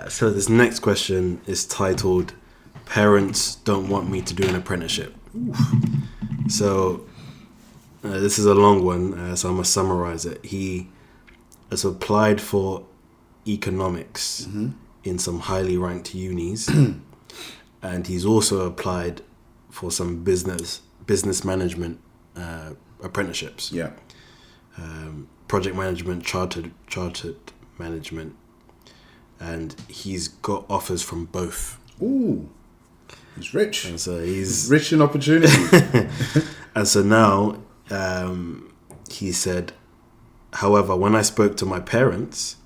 So this next question is titled, Parents Don't Want Me to Do an Apprenticeship. Oof. So this is a long one, so I'm going to summarize it. He has applied for economics in some highly ranked unis, and he's also applied for some business management apprenticeships. Yeah. Project management, chartered management, and he's got offers from both. Ooh, he's rich. And so he's rich in opportunity. And so now, he said, however, when I spoke to my parents,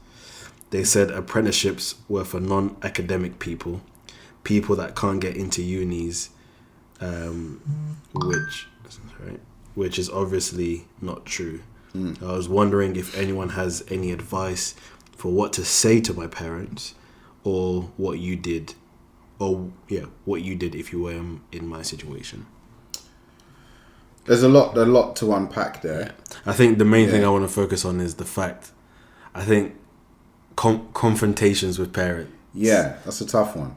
they said apprenticeships were for non-academic people that can't get into unis, which is obviously not true. I was wondering if anyone has any advice for what to say to my parents, or what you did if you were in my situation. There's a lot to unpack there. I think the main thing I want to focus on is the fact, I think confrontations with parents. Yeah, that's a tough one.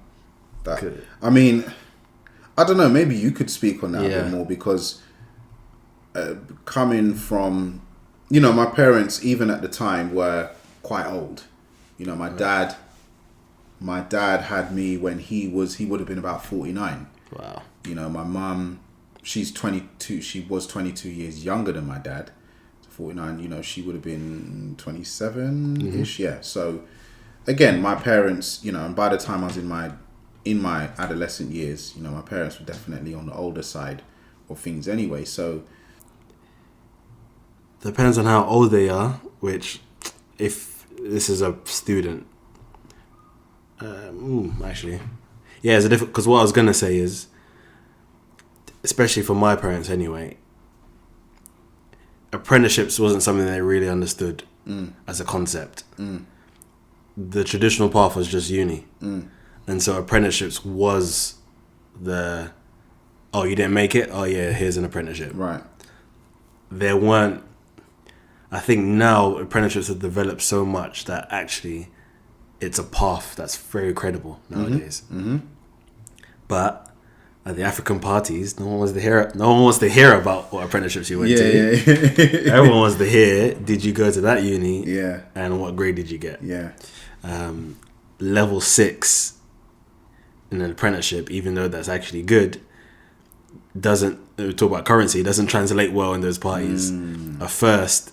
I mean, I don't know, maybe you could speak on that a bit more, because coming from, my parents, even at the time, were quite old. My dad had me when he would have been about 49. Wow. My mum, she's 22. She was 22 years younger than my dad. 49, she would have been 27-ish. Yeah. So again, my parents, and by the time I was in my adolescent years, my parents were definitely on the older side of things anyway. So depends on how old they are, which, if this is a student, actually, yeah, it's a different, because what I was going to say is, especially for my parents anyway, apprenticeships wasn't something they really understood as a concept. The traditional path was just uni. And so apprenticeships was you didn't make it? Oh yeah, here's an apprenticeship. Right. There weren't, I think now apprenticeships have developed so much that actually it's a path that's very credible nowadays. But at the African parties, no one wants to hear about what apprenticeships you went to. Yeah. Everyone wants to hear, did you go to that uni? Yeah. And what grade did you get? Yeah. Level 6 in an apprenticeship, even though that's actually good, we talk about currency, doesn't translate well in those parties. A first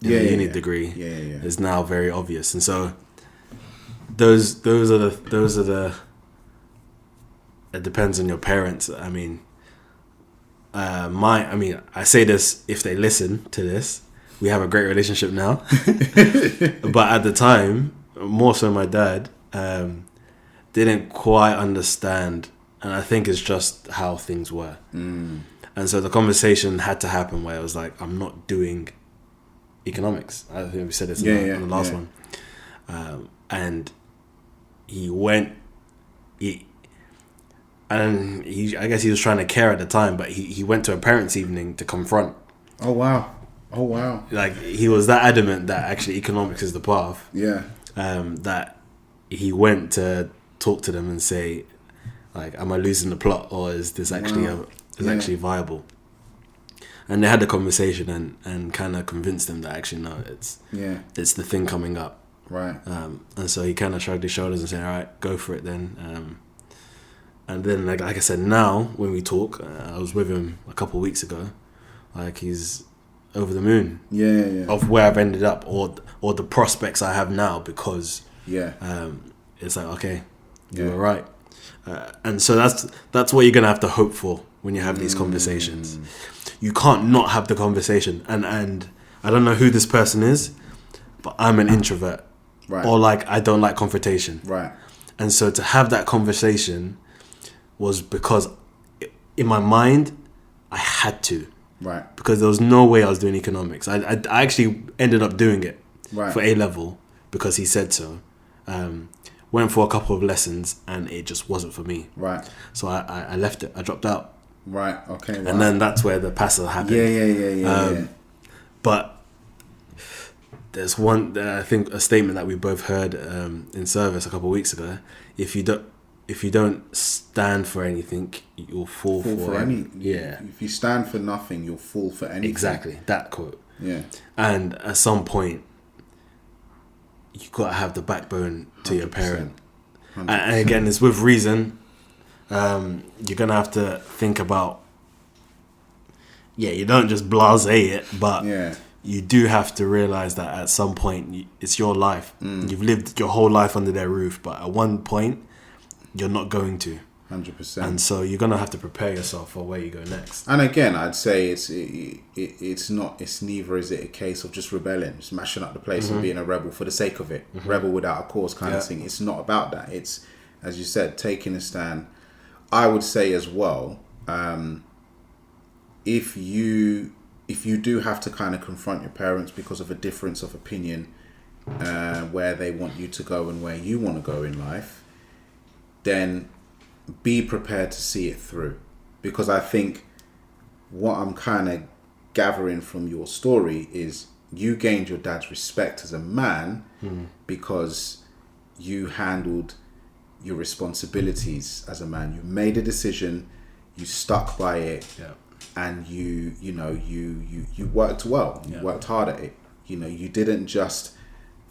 in a uni degree is now very obvious. And so those are the it depends on your parents. I mean, I say this if they listen to this. We have a great relationship now. But at the time, more so my dad, didn't quite understand, and I think it's just how things were. And so the conversation had to happen where it was like, I'm not doing economics. I think we said this in the last one. And he went, I guess he was trying to care at the time, but he went to a parents' evening to confront. Oh wow. Like, he was that adamant that actually economics is the path. Yeah. That he went to talk to them and say, like, am I losing the plot, or is this actually actually viable? And they had the conversation and kind of convinced him that actually no, it's the thing coming up. Right. And so he kind of shrugged his shoulders and said, all right, go for it then. And then, like I said, now when we talk, I was with him a couple of weeks ago. Like, he's over the moon. Of where I've ended up, or the prospects I have now, because it's like, okay, you were right. And so that's what you're gonna have to hope for when you have these conversations. You can't not have the conversation. And I don't know who this person is, but I'm an introvert, right? Or like, I don't like confrontation, right? And so to have that conversation was because in my mind I had to, right? Because there was no way I was doing economics. I actually ended up doing it for A level because he said so. Went for a couple of lessons and it just wasn't for me. Right. So I left it. I dropped out. Right. Okay. Wow. And then that's where the passer happened. Yeah. But there's one, I think, a statement that we both heard in service a couple of weeks ago. If you don't stand for anything, you'll fall for any. Yeah. If you stand for nothing, you'll fall for anything. Exactly, that quote. Yeah. And at some point, you got to have the backbone to your parent. 100%. And again, it's with reason. You're gonna have to think about. Yeah, you don't just blasé it, but you do have to realize that at some point it's your life. You've lived your whole life under their roof, but at one point you're not going to. 100%. And so you're gonna have to prepare yourself for where you go next. And again, I'd say it's neither is it a case of just rebelling, smashing up the place and being a rebel for the sake of it, rebel without a cause kind of thing. It's not about that. It's, as you said, taking a stand. I would say as well, if you do have to kind of confront your parents because of a difference of opinion, where they want you to go and where you want to go in life, then be prepared to see it through. Because I think what I'm kind of gathering from your story is you gained your dad's respect as a man because you handled your responsibilities as a man. You made a decision, you stuck by it, and you worked well. You worked hard at it. You didn't just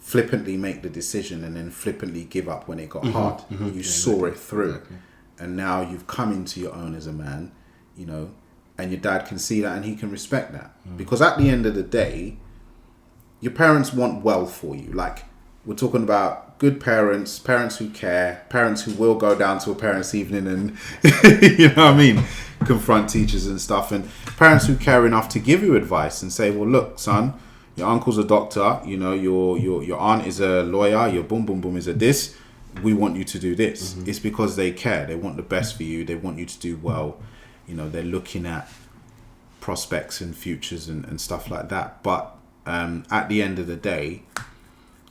flippantly make the decision and then flippantly give up when it got hard. You saw it through. Exactly. And now you've come into your own as a man, and your dad can see that and he can respect that. Because at the end of the day, your parents want well for you. Like, we're talking about good parents, parents who care, parents who will go down to a parents' evening and, you know what I mean, confront teachers and stuff. And parents who care enough to give you advice and say, well, look, son, your uncle's a doctor, your aunt is a lawyer, your boom, boom, boom is a this. We want you to do this. It's because they care. They want the best for you. They want you to do well. They're looking at prospects and futures and stuff like that. But at the end of the day,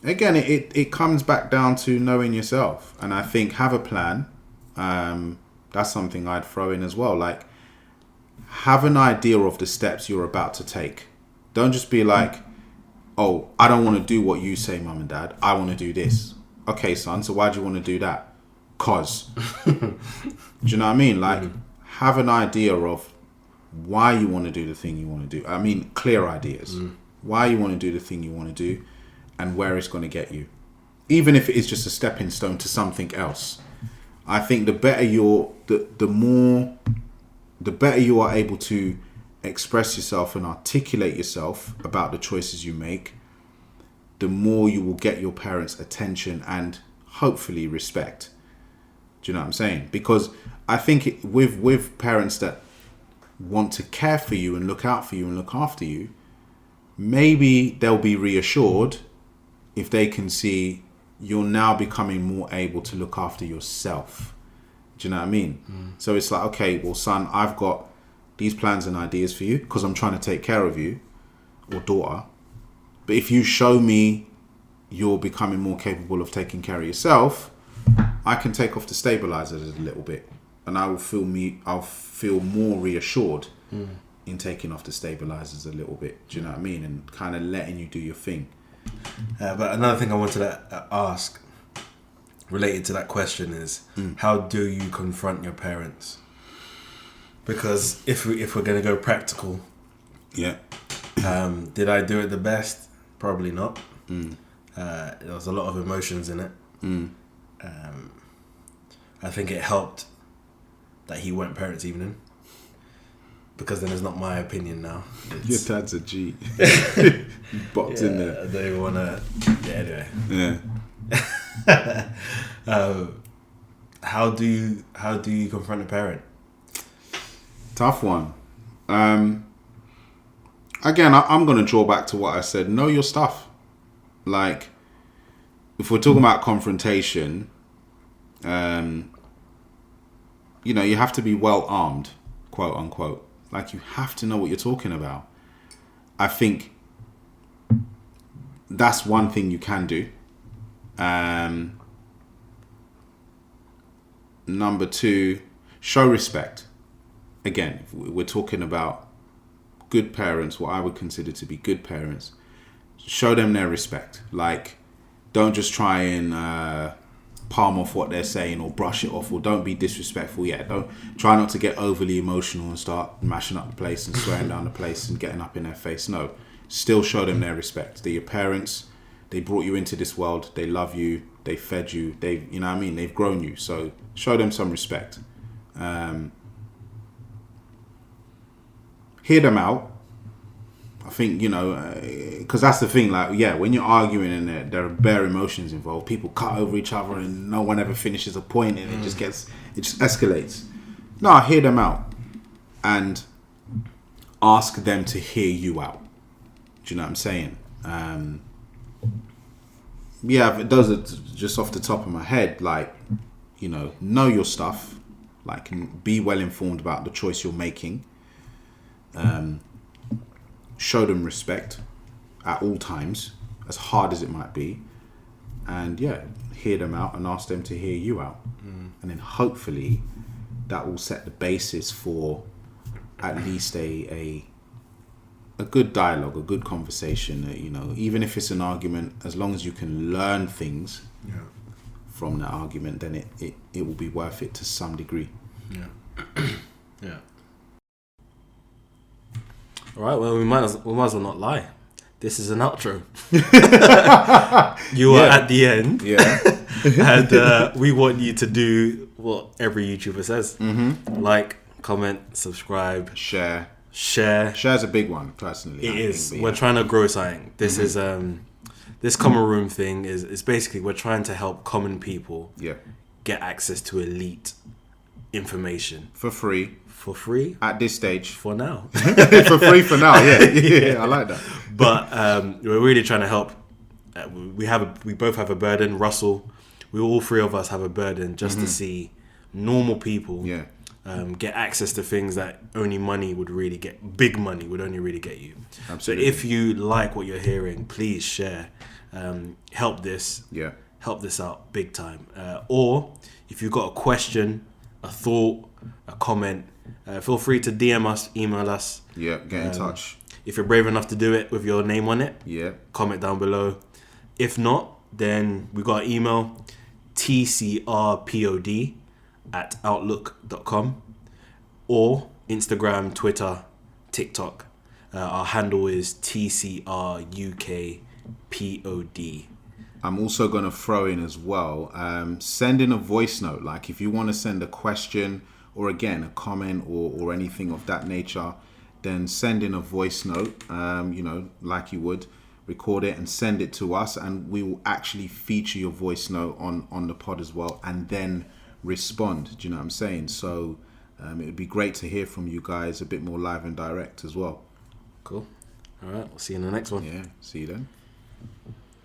again, it comes back down to knowing yourself. And I think have a plan. That's something I'd throw in as well. Like, have an idea of the steps you're about to take. Don't just be like, oh, I don't want to do what you say, mum and dad. I want to do this. Okay, son, so why do you want to do that? 'Cause. Do you know what I mean? Like, have an idea of why you want to do the thing you want to do. I mean, clear ideas. Why you want to do the thing you want to do and where it's going to get you. Even if it is just a stepping stone to something else. I think the better the better you are able to express yourself and articulate yourself about the choices you make, the more you will get your parents' attention and hopefully respect. Do you know what I'm saying? Because I think with parents that want to care for you and look out for you and look after you, maybe they'll be reassured if they can see you're now becoming more able to look after yourself. Do you know what I mean? So it's like, okay, well, son, I've got these plans and ideas for you because I'm trying to take care of you, or daughter. But if you show me you're becoming more capable of taking care of yourself, I can take off the stabilizers a little bit, and I'll feel more reassured in taking off the stabilizers a little bit. Do you know what I mean? And kind of letting you do your thing. But another thing I wanted to ask, related to that question, is how do you confront your parents? Because if we're going to go practical, did I do it the best? Probably not. There was a lot of emotions in it. I think it helped that he went parents' evening, because then it's not my opinion now. Your dad's a G. Bopped in there. I don't even want to. Yeah, anyway. Yeah. How do you confront a parent? Tough one. Again, I'm going to draw back to what I said. Know your stuff. Like, if we're talking about confrontation, you have to be well armed, quote unquote. Like, you have to know what you're talking about. I think that's one thing you can do. Number two, show respect. Again, if we're talking about good parents, what I would consider to be good parents, show them their respect. Like, don't just try and palm off what they're saying or brush it off, or don't be disrespectful. Don't try not to get overly emotional and start mashing up the place and swearing down the place and getting up in their face. No, still show them their respect. They're your parents. They brought you into this world. They love you. They fed you. You know what I mean? They've grown you. So show them some respect. Hear them out. I think, because that's the thing. Like, when you're arguing and there are bare emotions involved, people cut over each other and no one ever finishes a point, and it just escalates. No, hear them out and ask them to hear you out. Do you know what I'm saying? If it does it just off the top of my head, like, know your stuff, like, and be well informed about the choice you're making. Show them respect at all times, as hard as it might be, and hear them out and ask them to hear you out, and then hopefully that will set the basis for at least a good dialogue, a good conversation. Even if it's an argument, as long as you can learn things from that argument, then it will be worth it to some degree. Yeah. All right, well, we might as well not lie. This is an outro. You are at the end. Yeah. And we want you to do what every YouTuber says. Mm-hmm. Like, comment, subscribe. Share. Share's a big one, personally. It is. We're trying to grow something. This is... this common room thing is basically we're trying to help common people get access to elite information. For free. At this stage. For now. For free for now, yeah. I like that. But we're really trying to help. We both have a burden. Russell, all three of us have a burden just to see normal people get access to things that only money would really get. Big money would only really get you. Absolutely. So if you like what you're hearing, please share. Help this. Yeah. Help this out big time. Or if you've got a question, a thought, a comment, feel free to DM us, email us. Yeah, get in touch. If you're brave enough to do it with your name on it, comment down below. If not, then we got an email, tcrpod@outlook.com, or Instagram, Twitter, TikTok. Our handle is tcrukpod. I'm also going to throw in as well, send in a voice note. Like, if you want to send a question or, again, a comment or anything of that nature, then send in a voice note, like you would. Record it and send it to us, and we will actually feature your voice note on the pod as well, and then respond. Do you know what I'm saying? So it would be great to hear from you guys a bit more live and direct as well. Cool. All right, we'll see you in the next one. Yeah, see you then.